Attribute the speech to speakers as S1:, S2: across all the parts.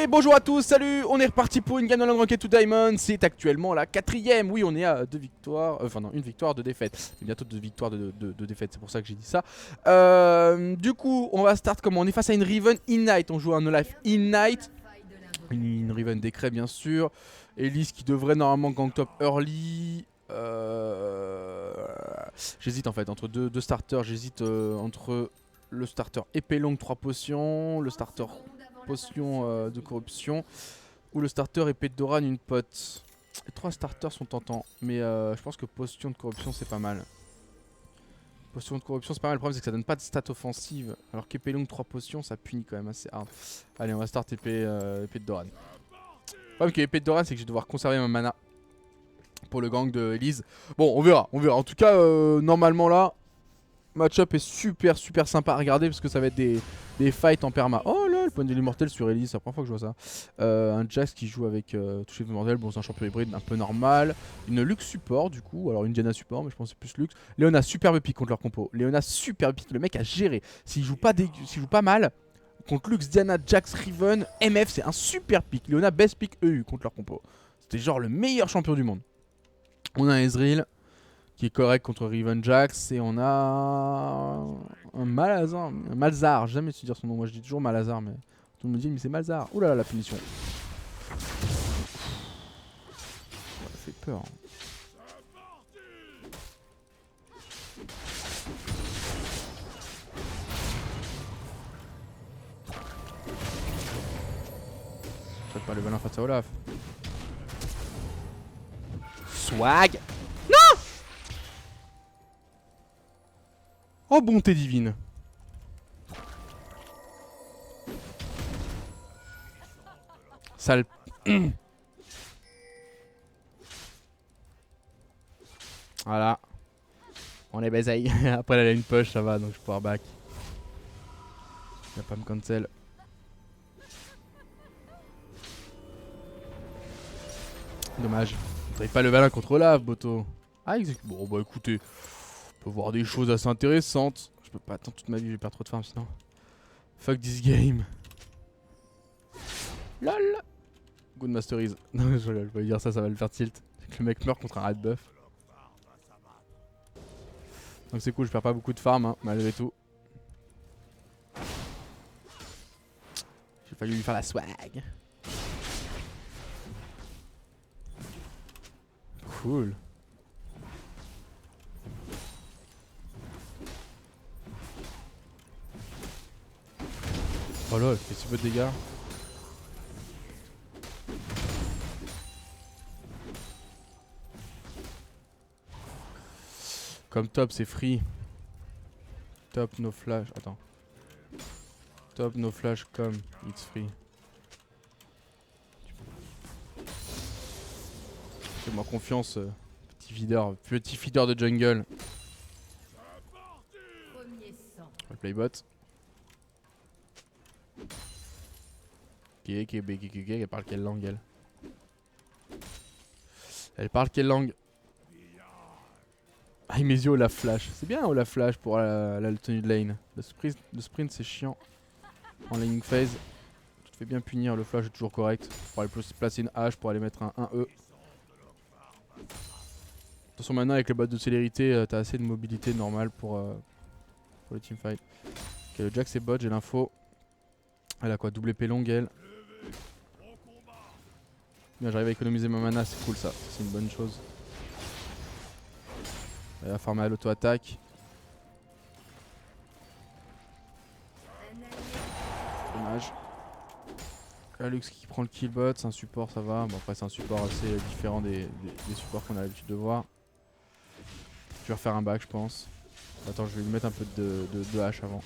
S1: bonjour à tous, salut, on est reparti pour une game dans le Ranked to Diamond. C'est actuellement la 4ème, oui on est à 2 victoires, enfin non, une victoire, 2 défaites. C'est bientôt 2 victoires, de défaites, c'est pour ça que j'ai dit ça. Du coup, on va start comment? On est face à une Riven Ignite, on joue un No Life Ignite. Une Riven Décret bien sûr. Elise qui devrait normalement gank top early. J'hésite en fait entre deux starters, j'hésite entre le starter épée longue 3 potions, le starter potion de corruption ou le starter épée de Doran une pote. Les 3 starters sont tentants, mais je pense que potion de corruption c'est pas mal. Potion de corruption c'est pas mal, le problème c'est que ça donne pas de stats offensive, alors qu'épée longue 3 potions ça punit quand même assez hard. Allez on va start épée de Doran. Le problème que l'épée de Doran c'est que je vais devoir conserver ma mana pour le gang de Elise. Bon on verra. En tout cas normalement là, match-up est super sympa à regarder parce que ça va être des fights en perma. Oh là, le point de l'immortel sur Elise, c'est la première fois que je vois ça. Un Jax qui joue avec toucher de mortel, bon c'est un champion hybride un peu normal. Une Lux support du coup, alors une Diana support mais je pense que c'est plus Lux. Léona superbe pick contre leur compo. Léona superbe pick, le mec a géré. S'il joue pas mal, contre Lux, Diana, Jax, Riven, MF c'est un super pick. Léona best pick EU contre leur compo. C'était genre le meilleur champion du monde. On a Ezreal qui est correct contre Riven Jax et on a un Malzar, j'ai jamais su dire son nom, moi je dis toujours Malazar mais tout le monde me dit mais c'est Malzar. Ouh là là la punition. Ça fait peur. Peut-être pas le balin face à Olaf. Swag. Non. Oh bonté divine. Sale. Voilà. On les baisaille. Après elle a une push, ça va donc je pourrais back. Il va pas me cancel. Dommage. Vous n'avez pas le balin contre Olaf, Boto. Ah, bon bah écoutez, on peut voir des choses assez intéressantes. Je peux pas attendre toute ma vie, je vais perdre trop de farm sinon. Fuck this game. LOL. Good masterise. Non, je vais dire ça, ça va le faire tilt. Le mec meurt contre un red buff. Donc c'est cool, je perds pas beaucoup de farm hein, malgré tout. J'ai fallu lui faire la swag. Cool. Oh là, il fait si peu de dégâts. Comme top c'est free. Top no flash. Attends. Top no flash comme it's free. Fais-moi confiance, petit feeder de jungle. Le playbot. Ok, elle parle quelle langue elle? Elle parle quelle langue? Ah, Imezio la flash. C'est bien la flash pour la tenue de lane. Le sprint c'est chiant. En laning phase. Tu te fais bien punir, le flash est toujours correct. Pour aller placer une hache, pour aller mettre un 1E. De toute façon maintenant avec le bot de célérité, t'as assez de mobilité normale pour les teamfights. Ok, le Jax est bot, j'ai l'info. Elle a quoi? Double épée longue elle. Bien, j'arrive à économiser ma mana, c'est cool ça. C'est une bonne chose. Elle va farmer à l'auto-attaque. Dommage. La Lux qui prend le kill bot, c'est un support, ça va. Bon, après, c'est un support assez différent des supports qu'on a l'habitude de voir. Je vais refaire un back, je pense. Attends, je vais lui mettre un peu de hache avant.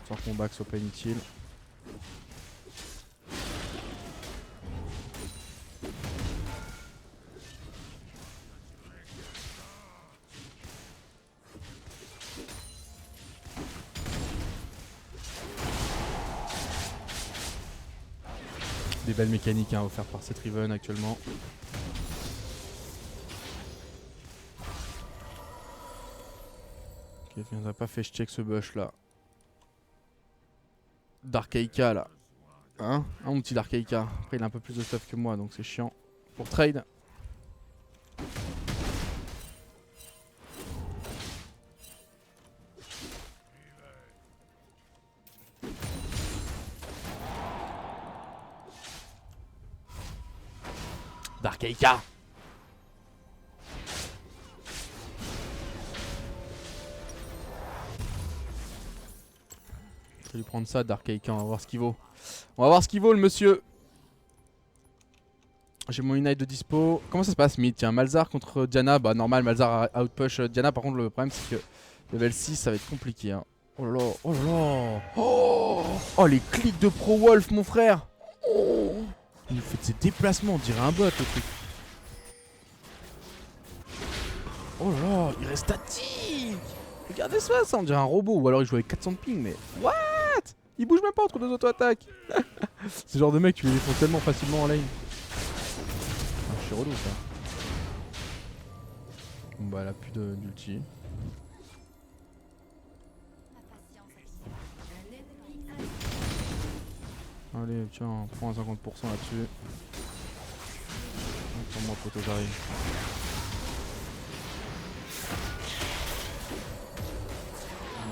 S1: Sans que mon back soit pas inutile. Des belles mécaniques hein, offertes par cette Riven actuellement. Ok, il viendrait pas fait check ce bush là. Darkaika là. Hein, mon petit Darkaika. Après il a un peu plus de stuff que moi donc c'est chiant. Pour trade. Darkaika. Je vais lui prendre ça, Darkaika, on va voir ce qu'il vaut. On va voir ce qu'il vaut le monsieur. J'ai mon Unite de dispo. Comment ça se passe mid? Tiens, Malzahar contre Diana. Bah normal, Malzahar outpush Diana. Par contre le problème c'est que level 6 ça va être compliqué hein. Oh là là, oh là là. Oh les clics de Pro Wolf mon frère. Oh, il fait de ses déplacements, on dirait un bot le truc. Oh là là, il reste statique. Regardez ça, on dirait un robot. Ou alors il joue avec 400 de ping mais... What? Il bouge même pas entre deux auto-attaques. C'est le genre de mec tu les défonces tellement facilement en lane. C'est relou ça. Bon bah elle a plus d'ulti. Allez tiens, prends un 50% là-dessus. Attends-moi poteau j'arrive.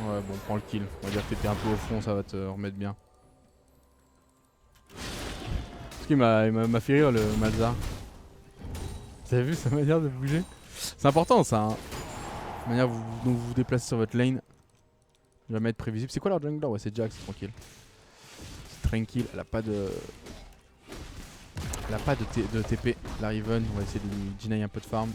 S1: Ouais bon prends le kill. On va dire que t'étais un peu au fond, ça va te remettre bien. Parce qu'il m'a fait rire le Malzahar. Vous avez vu sa manière de bouger? C'est important ça hein. La manière dont vous vous déplacez sur votre lane. Jamais être prévisible. C'est quoi leur jungler? Ouais c'est Jax, c'est tranquille. C'est tranquille, elle a pas de... Elle a pas de TP. La Riven, on va essayer de lui deny un peu de farm.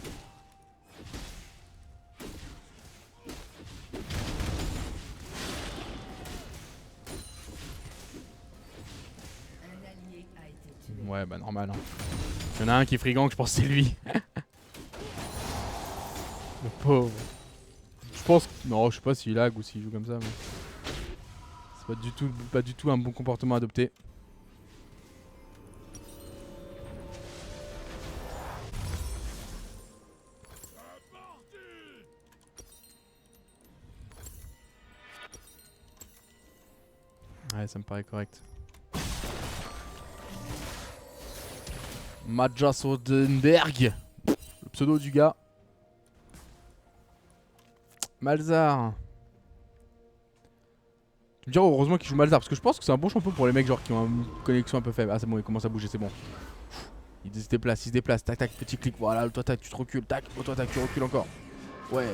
S1: Ouais bah normal hein. Il y en a un qui est frigank, je pense que c'est lui. Le pauvre. Je pense... Non je sais pas s'il lag ou s'il joue comme ça mais... C'est pas du tout un bon comportement à adopter. Ouais ça me paraît correct. Maja Soderberg, le pseudo du gars. Malzahar. Tu me diras heureusement qu'il joue Malzahar parce que je pense que c'est un bon champion pour les mecs genre qui ont une connexion un peu faible. Ah c'est bon il commence à bouger c'est bon. Il se déplace, tac tac petit clic, voilà toi tac tu te recules, tac, toi tac tu recules encore. Ouais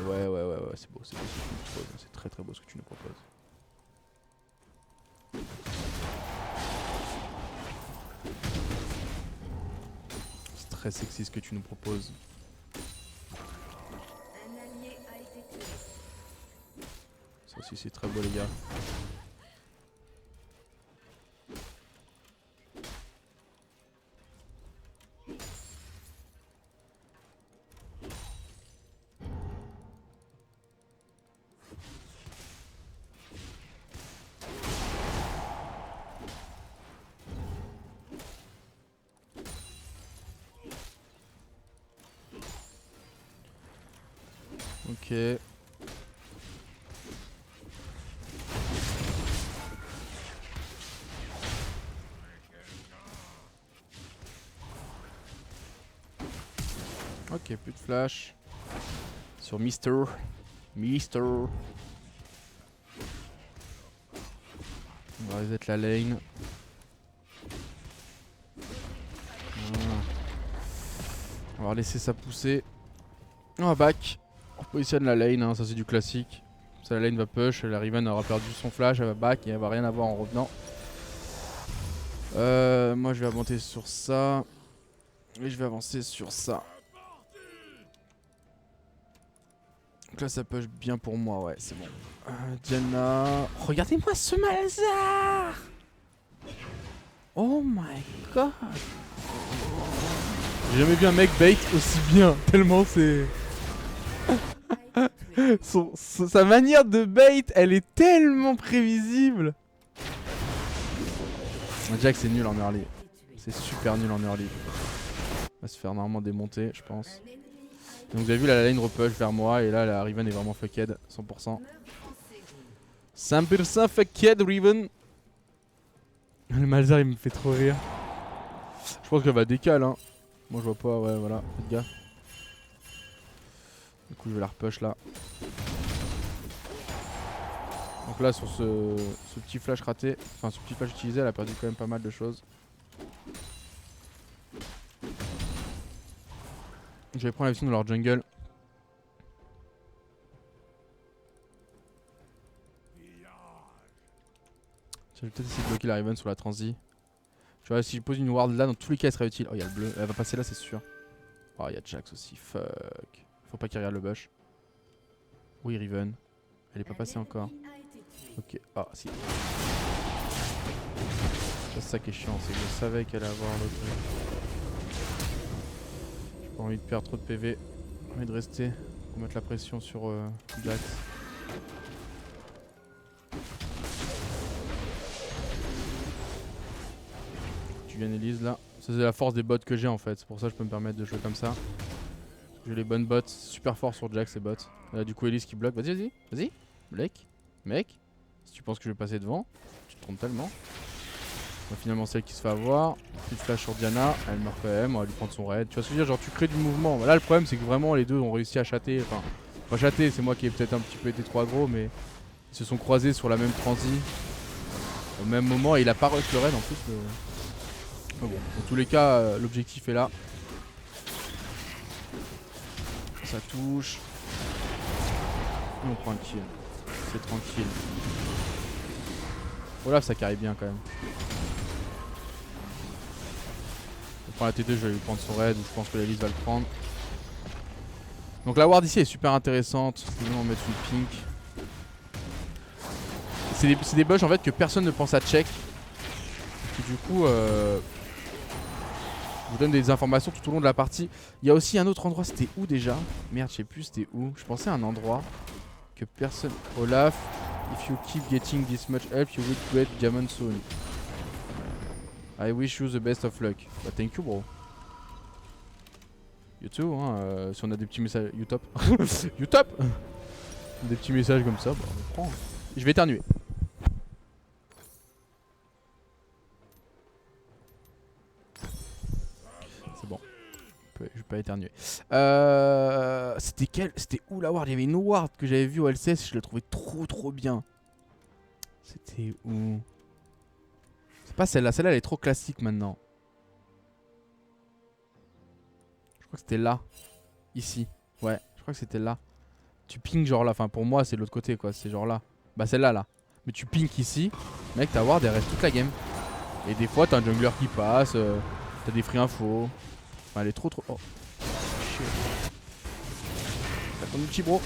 S1: c'est beau ce que tu nous proposes, c'est très très beau ce que tu nous proposes. C'est très sexy ce que tu nous proposes. Ça aussi c'est très beau les gars. Ok. Ok, plus de flash. Sur Mister. On va reset la lane. Voilà. On va laisser ça pousser. On va back. On positionne la lane, hein, ça c'est du classique. Ça la lane va push, la Riven aura perdu son flash, elle va back et elle va rien avoir en revenant. Moi je vais avancer sur ça. Et je vais avancer sur ça. Donc là ça push bien pour moi, ouais c'est bon. Diana. Regardez-moi ce Malzahar. Oh my god. J'ai jamais vu un mec bait aussi bien, tellement c'est... Sa manière de bait, elle est tellement prévisible. Jack c'est nul en early. C'est super nul en early. On va se faire normalement démonter je pense. Donc vous avez vu là, la lane repush vers moi et là la Riven est vraiment fucked 100%. 100% fucked Riven. Le Malzard il me fait trop rire. Je pense qu'elle va décal hein. Moi je vois pas, ouais voilà, faites gaffe. Du coup je vais la repush là. Donc là sur ce petit flash raté, enfin ce petit flash utilisé, elle a perdu quand même pas mal de choses. Je vais prendre la vision de leur jungle. Je vais peut-être essayer de bloquer la Riven sur la transi. Tu vois, si je pose une ward là, dans tous les cas, elle serait utile. Oh, il y a le bleu. Elle va passer là, c'est sûr. Oh, il y a Jax aussi. Fuck. Faut pas qu'il regarde le bush. Oui, Riven. Elle est pas passée encore. Ok. Ah, si. C'est ça qui est chiant, c'est que je savais qu'elle allait avoir l'autre. J'ai pas envie de perdre trop de PV. J'ai envie de rester pour mettre la pression sur Jax. Tu viens Elise là. Ça c'est la force des bots que j'ai en fait. C'est pour ça que je peux me permettre de jouer comme ça. J'ai les bonnes bots. Super fort sur Jax ces bots. Là du coup Elise qui bloque. Vas-y, vas-y. Vas-y. Blake. Mec. Si tu penses que je vais passer devant, tu te trompes tellement. Bon, finalement celle qui se fait avoir. Petite flash sur Diana. Elle meurt quand même. On va lui prendre son raid. Tu vois ce que je veux dire? Genre tu crées du mouvement. Là le problème c'est que vraiment les deux ont réussi à chatter. Enfin, pas chatter. C'est moi qui ai peut-être un petit peu été trop aggro. Mais ils se sont croisés sur la même transi. Au même moment. Et il a pas rush le raid en plus. Mais bon, dans tous les cas, l'objectif est là. Ça touche. Et on prend un kill. C'est tranquille. Voilà, ça carry bien quand même. Je prends la TT, je vais lui prendre son raid. Je pense que la liste va le prendre. Donc la ward ici est super intéressante. On va mettre une pink. C'est des bush en fait que personne ne pense à check. Et du coup, je vous donne des informations tout au long de la partie. Il y a aussi un autre endroit, c'était où déjà? Merde, je sais plus c'était où. Je pensais à un endroit que personne... Olaf, if you keep getting this much help, you will create diamond soon. I wish you the best of luck. Bah thank you bro. You too, hein, si on a des petits messages... You top. You top. Des petits messages comme ça, bah on prend. Je vais éternuer. C'est bon. Je vais pas éternuer. C'était où la ward? Il y avait une ward que j'avais vue au LCS, je l'ai trouvé trop bien. C'était où? C'est pas celle-là, celle-là elle est trop classique maintenant. Je crois que c'était là. Ici. Ouais, je crois que c'était là. Tu ping genre là, enfin pour moi c'est de l'autre côté quoi, c'est genre là. Bah celle-là là. Mais tu ping ici, mec ta ward elle reste toute la game. Et des fois t'as un jungler qui passe, t'as des free infos. Enfin, elle est trop. Oh. Shit. T'as ton ulti bro.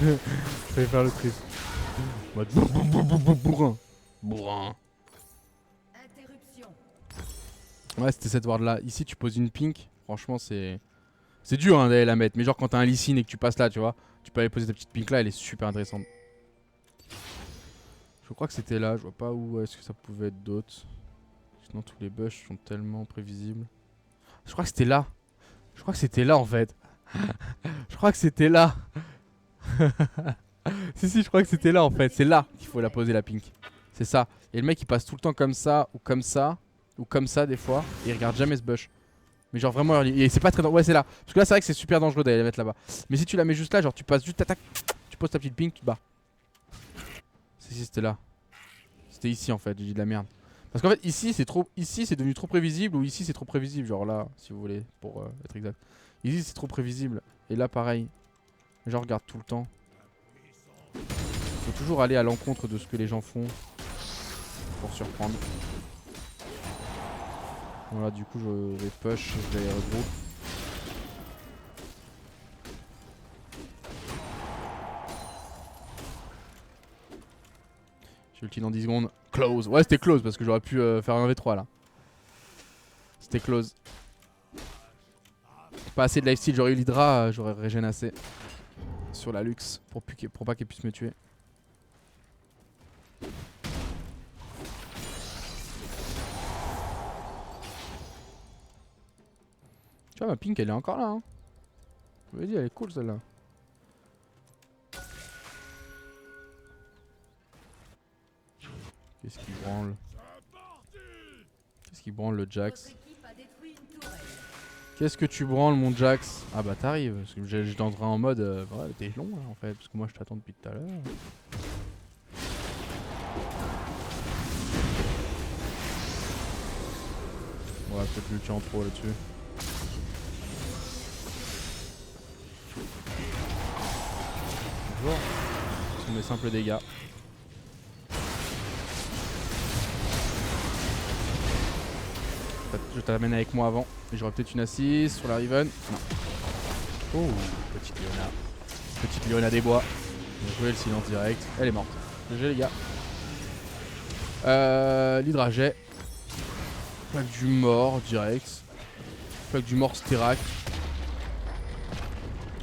S1: Je vais faire le truc. Bourrin. Ouais, c'était cette ward là. Ici, tu poses une pink. Franchement, c'est dur hein, d'aller la mettre. Mais genre, quand t'as un Lee Sin et que tu passes là, tu vois, tu peux aller poser ta petite pink là. Elle est super intéressante. Je crois que c'était là. Je vois pas où est-ce que ça pouvait être d'autres. Sinon, tous les bush sont tellement prévisibles. Je crois que c'était là. Je crois que c'était là en fait. Je crois que c'était là. si, je crois que c'était là en fait. C'est là qu'il faut la poser la pink. C'est ça. Et le mec il passe tout le temps comme ça ou comme ça. Ou comme ça des fois. Et il regarde jamais ce bush. Mais genre vraiment early. Et c'est pas très dangereux. Ouais, c'est là. Parce que là, c'est vrai que c'est super dangereux d'aller la mettre là-bas. Mais si tu la mets juste là, genre tu passes juste attaque. Tu poses ta petite pink, tu te bats. Si, c'était là. C'était ici en fait. J'ai dit de la merde. Parce qu'en fait, ici c'est trop. Ici c'est devenu trop prévisible. Ou ici c'est trop prévisible. Genre là, si vous voulez, pour être exact. Ici c'est trop prévisible. Et là, pareil. Les gens regardent tout le temps. Faut toujours aller à l'encontre de ce que les gens font. Pour surprendre. Voilà, du coup, je vais push, je vais regroupe. J'ai ulti dans 10 secondes. Close. Ouais, c'était close parce que j'aurais pu faire un V3 là. C'était close. Pas assez de lifesteal, j'aurais eu l'Hydra, j'aurais régène assez. Sur la Lux pour pas qu'elle puisse me tuer. Tu vois, ma pink elle est encore là. Hein. Je vous l'ai dit, elle est cool celle-là. Qu'est-ce qu'il branle? Qu'est-ce qu'il branle le Jax? Qu'est-ce que tu branles mon Jax? Ah bah t'arrives, parce que j'étais en train en mode ouais, t'es long là en fait, parce que moi je t'attends depuis tout à l'heure. Ouais, peut-être le tuer en pro là-dessus. Bonjour. Ce sont mes simples dégâts. Je t'amène avec moi avant. Et j'aurais peut-être une assise sur la Riven. Non. Oh, petite Leona. Petite Leona des bois. Bien joué, le silence direct. Elle est morte. GG les gars. L'hydraget. Plaque du mort direct. Plaque du mort Styrac.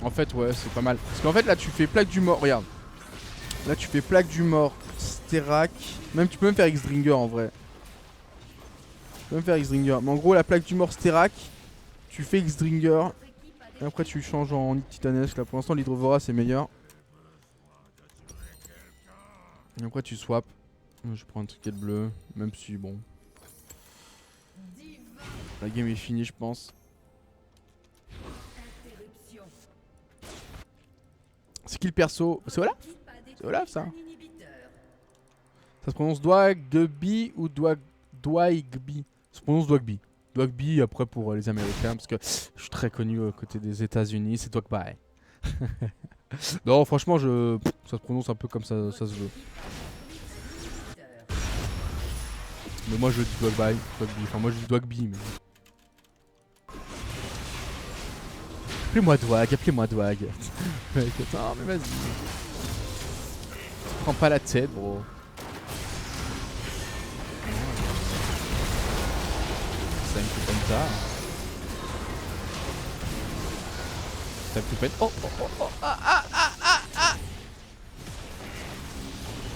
S1: En fait ouais c'est pas mal. Parce qu'en fait là tu fais plaque du mort. Regarde. Là tu fais plaque du mort Styrac. Même tu peux même faire X-Dringer en vrai. Tu peux même faire X-Dringer. Mais en gros la plaque du mort Styrac. Tu fais X-Dringer. Et après tu changes en titanesque. Là pour l'instant l'hydrovora c'est meilleur. Et après tu swaps. Je prends un truc bleu. Même si bon. La game est finie je pense. C'est qui le perso? C'est Olaf? C'est Olaf ça? Ça se prononce Dwagby ou Dwagby? Ça se prononce Dwagby. Dwagby après pour les Américains parce que je suis très connu côté des États-Unis, c'est Dwagby. Non franchement ça se prononce un peu comme ça se veut. Mais moi je dis Dwagby. Enfin moi je dis Dwagby mais... Appelez-moi Dwag, appelez-moi Dwag. Mec, attends, mais vas-y. Prends pas la tête, bro. Ça me fait comme ça. Ça me fait. Oh, oh, oh, oh, ah, ah, ah, ah, ah.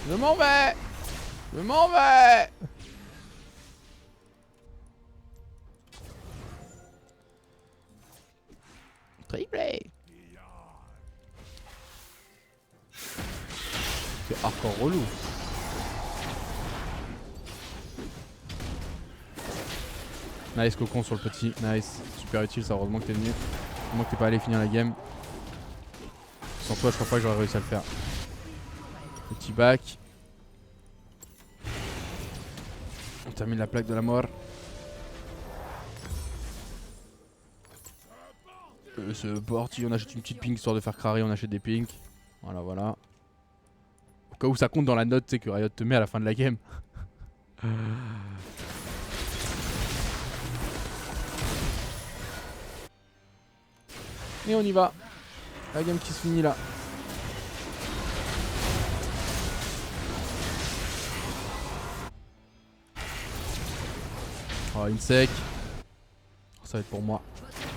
S1: Je m'en vais. Je m'en vais. Triplé. C'est hardcore relou. Nice cocon sur le petit, nice. Super utile ça, heureusement que t'es venu. Heureusement que t'es pas allé finir la game. Sans toi je crois pas que j'aurais réussi à le faire. Petit back. On termine la plaque de la mort. Ce porti, on achète une petite pink histoire de faire crarer, on achète des pinks. Voilà, voilà. Au cas où ça compte dans la note, tu sais que Riot te met à la fin de la game. Et on y va. La game qui se finit là. Oh, Insec. Ça va être pour moi.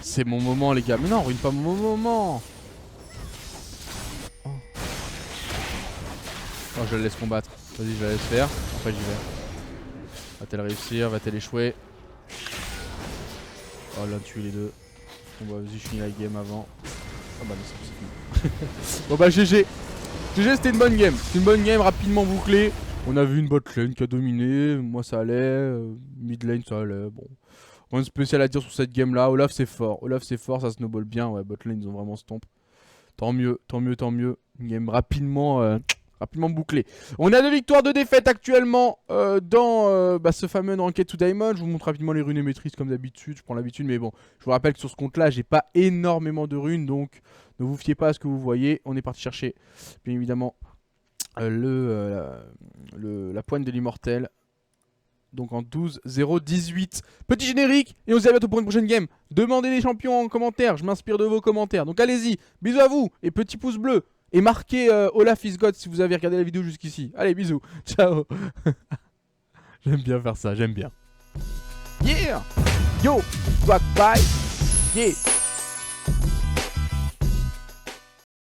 S1: C'est mon moment les gars. Mais non, ruine pas mon moment. Oh, oh je le laisse combattre. Vas-y, je la laisse faire. Après j'y vais. Va-t-elle réussir? Va-t-elle échouer? Oh là, tuer les deux. Bon bah vas-y, je finis la game avant. Ah bah non, c'est fini. Bon bah GG. GG, c'était une bonne game. C'était une bonne game rapidement bouclée. On a vu une bot lane qui a dominé. Moi ça allait. Mid lane ça allait. Bon. Rien de spécial à dire sur cette game là. Olaf c'est fort. Olaf c'est fort, ça snowball bien. Ouais, bot lane ils ont vraiment stomp. Tant mieux, tant mieux, tant mieux. Une game rapidement bouclée. On a 2 victoires, 2 défaites actuellement dans ce fameux Ranked to Diamond. Je vous montre rapidement les runes et maîtrises comme d'habitude. Je prends l'habitude, mais bon, je vous rappelle que sur ce compte là, j'ai pas énormément de runes. Donc ne vous fiez pas à ce que vous voyez. On est parti chercher, bien évidemment, la poigne de l'immortel. Donc en 12-0-18. Petit générique. Et on se dit à bientôt pour une prochaine game. Demandez les champions en commentaire. Je m'inspire de vos commentaires. Donc allez-y. Bisous à vous. Et petit pouce bleu. Et marquez Olaf is God si vous avez regardé la vidéo jusqu'ici. Allez, bisous. Ciao. J'aime bien faire ça. J'aime bien. Yeah. Yo. Bye. Yeah.